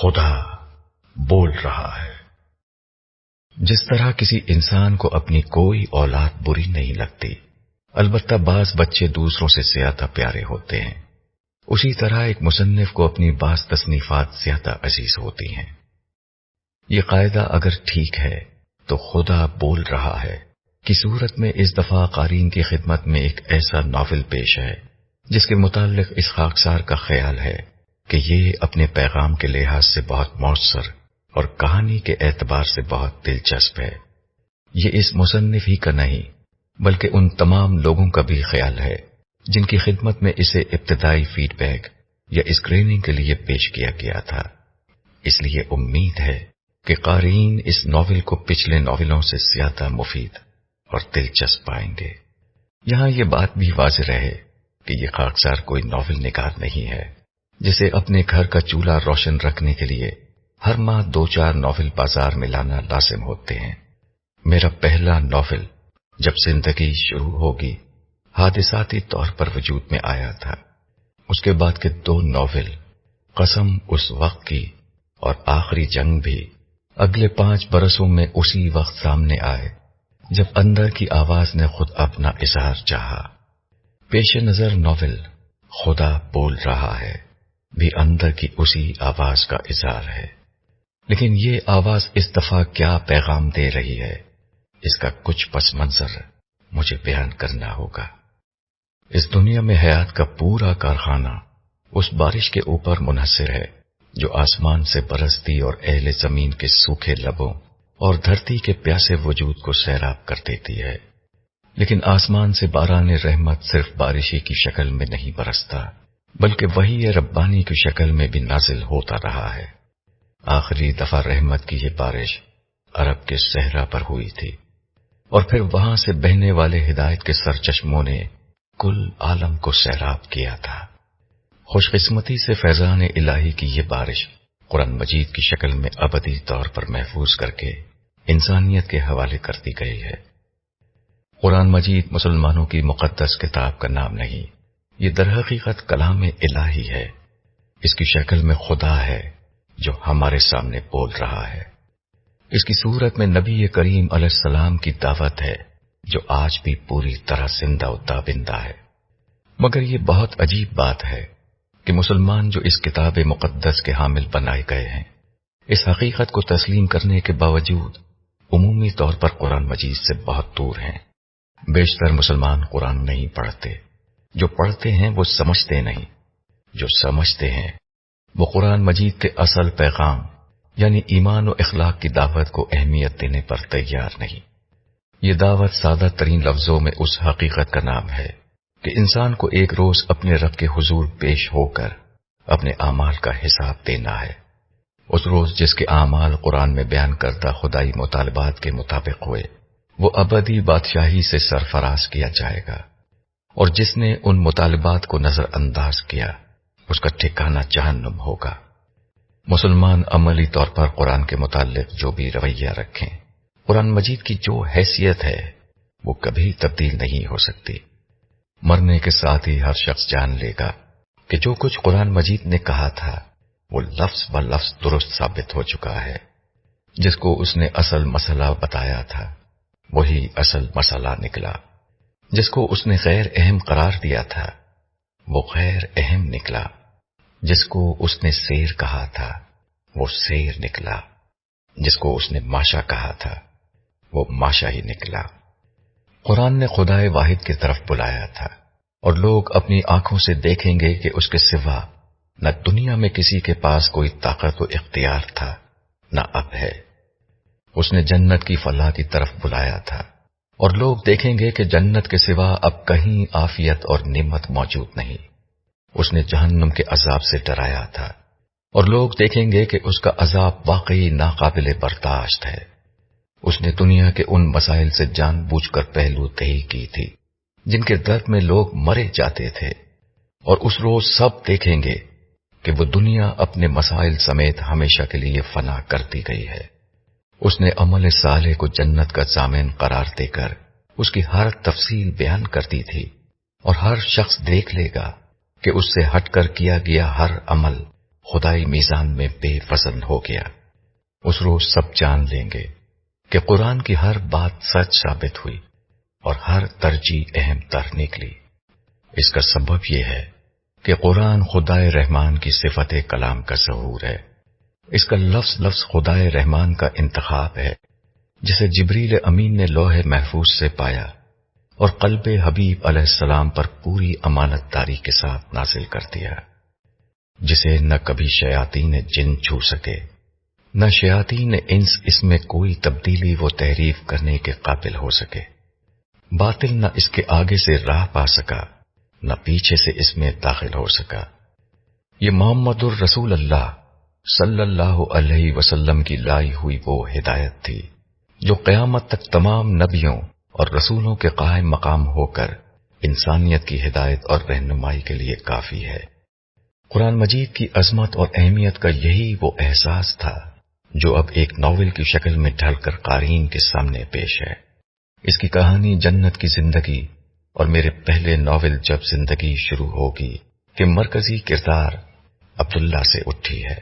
خدا بول رہا ہے۔ جس طرح کسی انسان کو اپنی کوئی اولاد بری نہیں لگتی، البتہ بعض بچے دوسروں سے زیادہ پیارے ہوتے ہیں، اسی طرح ایک مصنف کو اپنی بعض تصنیفات زیادہ عزیز ہوتی ہیں۔ یہ قاعدہ اگر ٹھیک ہے تو خدا بول رہا ہے کی صورت میں اس دفعہ قارئین کی خدمت میں ایک ایسا ناول پیش ہے جس کے متعلق اس خاکسار کا خیال ہے کہ یہ اپنے پیغام کے لحاظ سے بہت مؤثر اور کہانی کے اعتبار سے بہت دلچسپ ہے۔ یہ اس مصنف ہی کا نہیں بلکہ ان تمام لوگوں کا بھی خیال ہے جن کی خدمت میں اسے ابتدائی فیڈ بیک یا اسکریننگ کے لیے پیش کیا گیا تھا۔ اس لیے امید ہے کہ قارئین اس ناول کو پچھلے ناولوں سے زیادہ مفید اور دلچسپ پائیں گے۔ یہاں یہ بات بھی واضح رہے کہ یہ خاکسار کوئی ناول نگار نہیں ہے جسے اپنے گھر کا چولہا روشن رکھنے کے لیے ہر ماہ 2-4 ناول بازار میں لانا لازم ہوتے ہیں۔ میرا پہلا ناول جب زندگی شروع ہوگی حادثاتی طور پر وجود میں آیا تھا۔ اس کے بعد کے 2 ناول قسم اس وقت کی اور آخری جنگ بھی اگلے 5 برسوں میں اسی وقت سامنے آئے جب اندر کی آواز نے خود اپنا اظہار چاہا۔ پیش نظر ناول خدا بول رہا ہے بھی اندر کی اسی آواز کا اظہار ہے، لیکن یہ آواز اس دفعہ کیا پیغام دے رہی ہے اس کا کچھ پس منظر مجھے بیان کرنا ہوگا۔ اس دنیا میں حیات کا پورا کارخانہ اس بارش کے اوپر منحصر ہے جو آسمان سے برستی اور اہل زمین کے سوکھے لبوں اور دھرتی کے پیاسے وجود کو سیراب کر دیتی ہے، لیکن آسمان سے باران رحمت صرف بارشی کی شکل میں نہیں برستا بلکہ وہی ربانی کی شکل میں بھی نازل ہوتا رہا ہے۔ آخری دفعہ رحمت کی یہ بارش عرب کے صحرا پر ہوئی تھی اور پھر وہاں سے بہنے والے ہدایت کے سرچشموں نے کل عالم کو سیراب کیا تھا۔ خوش قسمتی سے فیضان الہی کی یہ بارش قرآن مجید کی شکل میں ابدی طور پر محفوظ کر کے انسانیت کے حوالے کر دی گئی ہے۔ قرآن مجید مسلمانوں کی مقدس کتاب کا نام نہیں، یہ در حقیقت کلام الہی ہے۔ اس کی شکل میں خدا ہے جو ہمارے سامنے بول رہا ہے۔ اس کی صورت میں نبی کریم علیہ السلام کی دعوت ہے جو آج بھی پوری طرح زندہ و تابندہ ہے۔ مگر یہ بہت عجیب بات ہے کہ مسلمان جو اس کتاب مقدس کے حامل بنائے گئے ہیں، اس حقیقت کو تسلیم کرنے کے باوجود عمومی طور پر قرآن مجید سے بہت دور ہیں۔ بیشتر مسلمان قرآن نہیں پڑھتے، جو پڑھتے ہیں وہ سمجھتے نہیں، جو سمجھتے ہیں وہ قرآن مجید کے اصل پیغام یعنی ایمان و اخلاق کی دعوت کو اہمیت دینے پر تیار نہیں۔ یہ دعوت سادہ ترین لفظوں میں اس حقیقت کا نام ہے کہ انسان کو ایک روز اپنے رب کے حضور پیش ہو کر اپنے اعمال کا حساب دینا ہے۔ اس روز جس کے اعمال قرآن میں بیان کردہ خدائی مطالبات کے مطابق ہوئے وہ ابدی بادشاہی سے سرفراز کیا جائے گا، اور جس نے ان مطالبات کو نظر انداز کیا اس کا ٹھکانہ جہنم ہوگا۔ مسلمان عملی طور پر قرآن کے متعلق جو بھی رویہ رکھیں، قرآن مجید کی جو حیثیت ہے وہ کبھی تبدیل نہیں ہو سکتی۔ مرنے کے ساتھ ہی ہر شخص جان لے گا کہ جو کچھ قرآن مجید نے کہا تھا وہ لفظ ب لفظ درست ثابت ہو چکا ہے۔ جس کو اس نے اصل مسئلہ بتایا تھا وہی اصل مسئلہ نکلا، جس کو اس نے غیر اہم قرار دیا تھا وہ غیر اہم نکلا، جس کو اس نے سیر کہا تھا وہ سیر نکلا، جس کو اس نے ماشا کہا تھا وہ ماشا ہی نکلا۔ قرآن نے خدائے واحد کی طرف بلایا تھا، اور لوگ اپنی آنکھوں سے دیکھیں گے کہ اس کے سوا نہ دنیا میں کسی کے پاس کوئی طاقت و اختیار تھا نہ اب ہے۔ اس نے جنت کی فلاح کی طرف بلایا تھا، اور لوگ دیکھیں گے کہ جنت کے سوا اب کہیں عافیت اور نعمت موجود نہیں۔ اس نے جہنم کے عذاب سے ڈرایا تھا، اور لوگ دیکھیں گے کہ اس کا عذاب واقعی ناقابل برداشت ہے۔ اس نے دنیا کے ان مسائل سے جان بوجھ کر پہلو تہی کی تھی جن کے درد میں لوگ مرے جاتے تھے، اور اس روز سب دیکھیں گے کہ وہ دنیا اپنے مسائل سمیت ہمیشہ کے لیے فنا کر دی گئی ہے۔ اس نے عمل صالح کو جنت کا ضامن قرار دے کر اس کی ہر تفصیل بیان کر دی تھی، اور ہر شخص دیکھ لے گا کہ اس سے ہٹ کر کیا گیا ہر عمل خدائی میزان میں بے وزن ہو گیا، اس روز سب جان لیں گے کہ قرآن کی ہر بات سچ ثابت ہوئی اور ہر ترجیح اہم تر نکلی۔ اس کا سبب یہ ہے کہ قرآن خدائے رحمان کی صفت کلام کا ظہور ہے۔ اس کا لفظ لفظ خدائے رحمان کا انتخاب ہے، جسے جبریل امین نے لوح محفوظ سے پایا اور قلب حبیب علیہ السلام پر پوری امانت داری کے ساتھ نازل کر دیا، جسے نہ کبھی شیاطین جن چھو سکے، نہ شیاطین انس اس میں کوئی تبدیلی و تحریف کرنے کے قابل ہو سکے۔ باطل نہ اس کے آگے سے راہ پا سکا، نہ پیچھے سے اس میں داخل ہو سکا۔ یہ محمد الرسول اللہ صلی اللہ علیہ وسلم کی لائی ہوئی وہ ہدایت تھی جو قیامت تک تمام نبیوں اور رسولوں کے قائم مقام ہو کر انسانیت کی ہدایت اور رہنمائی کے لیے کافی ہے۔ قرآن مجید کی عظمت اور اہمیت کا یہی وہ احساس تھا جو اب ایک ناول کی شکل میں ڈھل کر قارئین کے سامنے پیش ہے۔ اس کی کہانی جنت کی زندگی اور میرے پہلے ناول جب زندگی شروع ہوگی کہ مرکزی کردار عبداللہ سے اٹھی ہے۔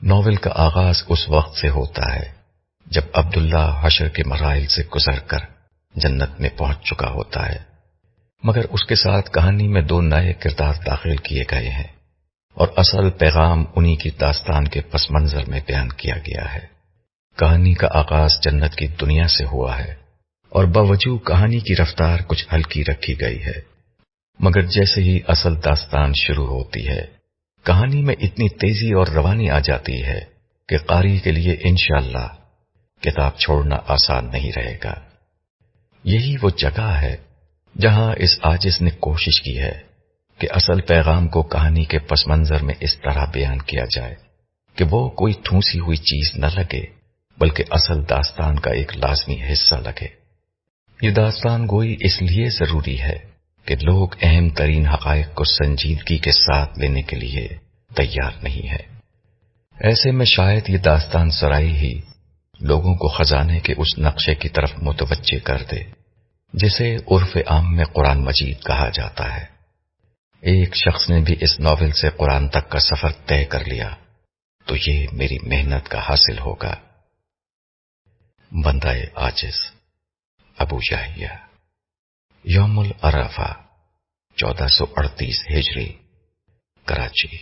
ناول کا آغاز اس وقت سے ہوتا ہے جب عبداللہ حشر کے مراحل سے گزر کر جنت میں پہنچ چکا ہوتا ہے، مگر اس کے ساتھ کہانی میں دو نئے کردار داخل کیے گئے ہیں اور اصل پیغام انہی کی داستان کے پس منظر میں بیان کیا گیا ہے۔ کہانی کا آغاز جنت کی دنیا سے ہوا ہے اور باوجود کہانی کی رفتار کچھ ہلکی رکھی گئی ہے، مگر جیسے ہی اصل داستان شروع ہوتی ہے کہانی میں اتنی تیزی اور روانی آ جاتی ہے کہ قاری کے لیے انشاءاللہ کتاب چھوڑنا آسان نہیں رہے گا۔ یہی وہ جگہ ہے جہاں اس عاجز نے کوشش کی ہے کہ اصل پیغام کو کہانی کے پس منظر میں اس طرح بیان کیا جائے کہ وہ کوئی ٹھونسی ہوئی چیز نہ لگے بلکہ اصل داستان کا ایک لازمی حصہ لگے۔ یہ داستان گوئی اس لیے ضروری ہے کہ لوگ اہم ترین حقائق کو سنجیدگی کے ساتھ لینے کے لیے تیار نہیں ہے۔ ایسے میں شاید یہ داستان سرائی ہی لوگوں کو خزانے کے اس نقشے کی طرف متوجہ کر دے جسے عرف عام میں قرآن مجید کہا جاتا ہے۔ ایک شخص نے بھی اس ناول سے قرآن تک کا سفر طے کر لیا تو یہ میری محنت کا حاصل ہوگا۔ بندہ عاجز، ابو جاہیہ، یوم العرفہ 1438 ہجری، کراچی۔